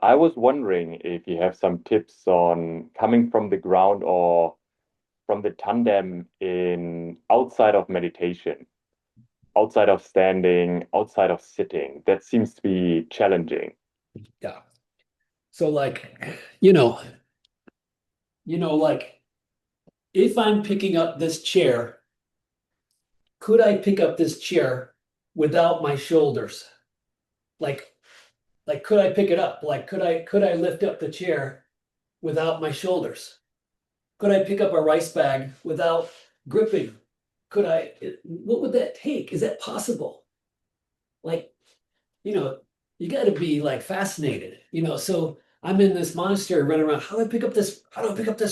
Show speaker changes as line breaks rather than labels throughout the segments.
I was wondering if you have some tips on coming from the ground or from the tandem in outside of meditation, outside of standing, outside of sitting. That seems to be challenging.
Yeah. So you know, like if I'm picking up this chair, could I pick up this chair without my shoulders? Like, like could I pick it up? Like, could I lift up the chair without my shoulders? Could I pick up a rice bag without gripping? What would that take? Is that possible? Like, you know, you got to be like fascinated, So I'm in this monastery running around. How do I pick up this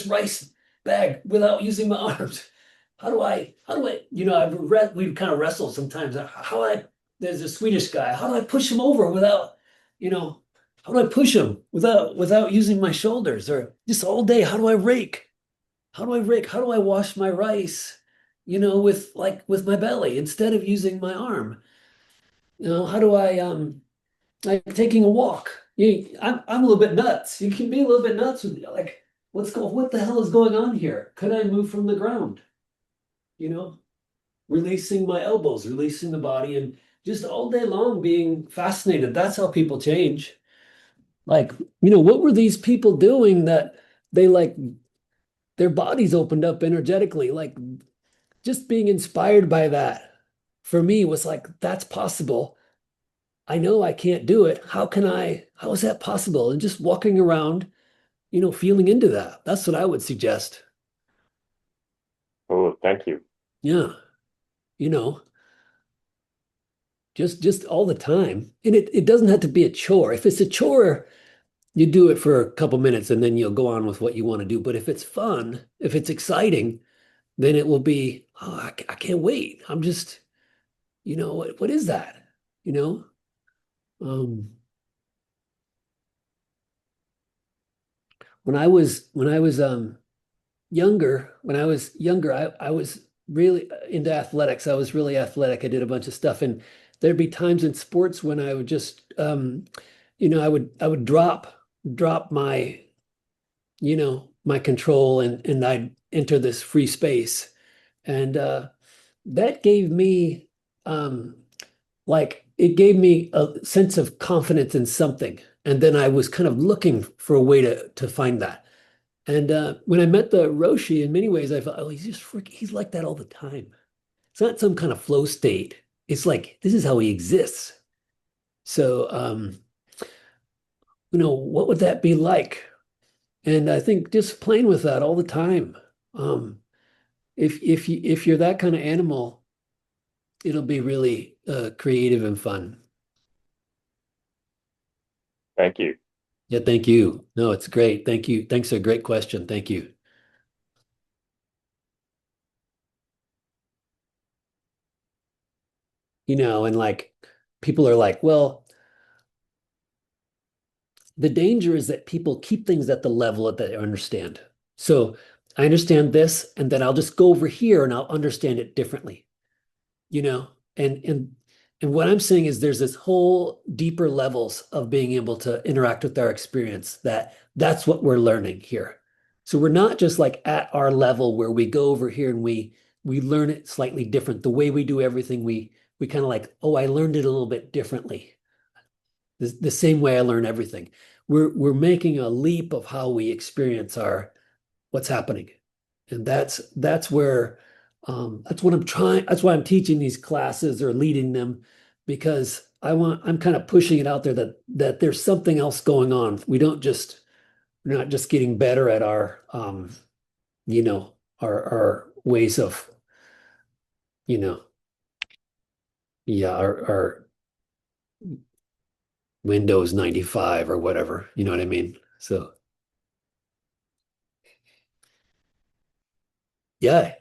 rice bag without using my arms? I've read, we've kind of wrestled sometimes. There's a Swedish guy. How do I push him over without, you know, how do I push him without using my shoulders? Or just all day, how do I rake? How do I rake? How do I wash my rice, with my belly instead of using my arm? How do I, like taking a walk. I'm a little bit nuts. You can be a little bit nuts with like, what the hell is going on here? Could I move from the ground? You know, releasing my elbows, releasing the body, and just all day long being fascinated. That's how people change. Like, what were these people doing that they like their bodies opened up energetically? Like just being inspired by that for me was like, that's possible. I know I can't do it. How is that possible? And just walking around, feeling into that. That's what I would suggest.
Oh, thank you.
Yeah, you know, just all the time. And it doesn't have to be a chore. If it's a chore, you do it for a couple minutes and then you'll go on with what you want to do. But if it's fun, if it's exciting, then it will be, oh, I can't wait. I'm just, what is that? You know? Um, when I was younger, I was really into athletics. I was really athletic. I did a bunch of stuff, and there'd be times in sports when I would just, I would drop my control, and I'd enter this free space, and that gave me, um, it gave me a sense of confidence in something, and then I was kind of looking for a way to find that. And when I met the Roshi, in many ways, I thought, oh, he's like that all the time. It's not some kind of flow state. It's like, this is how he exists. So, what would that be like? And I think just playing with that all the time. Um, if you're that kind of animal, it'll be really creative and fun.
Thank you.
Yeah, thank you. No, it's great. Thank you. Thanks for a great question. Thank you. And like people are like, well, the danger is that people keep things at the level that they understand. So I understand this, and then I'll just go over here and I'll understand it differently, you know? And what I'm saying is there's this whole deeper levels of being able to interact with our experience that's what we're learning here. So we're not just like at our level where we go over here and we learn it slightly different. The way we do everything, we kind of like, oh, I learned it a little bit differently. The same way I learn everything. We're making a leap of how we experience our what's happening. And that's where that's what I'm trying, that's why I'm teaching these classes or leading them, because I'm kind of pushing it out there that there's something else going on. We're not just getting better at our our ways of, you know, yeah, our Windows 95 or whatever, you know what I mean? So yeah,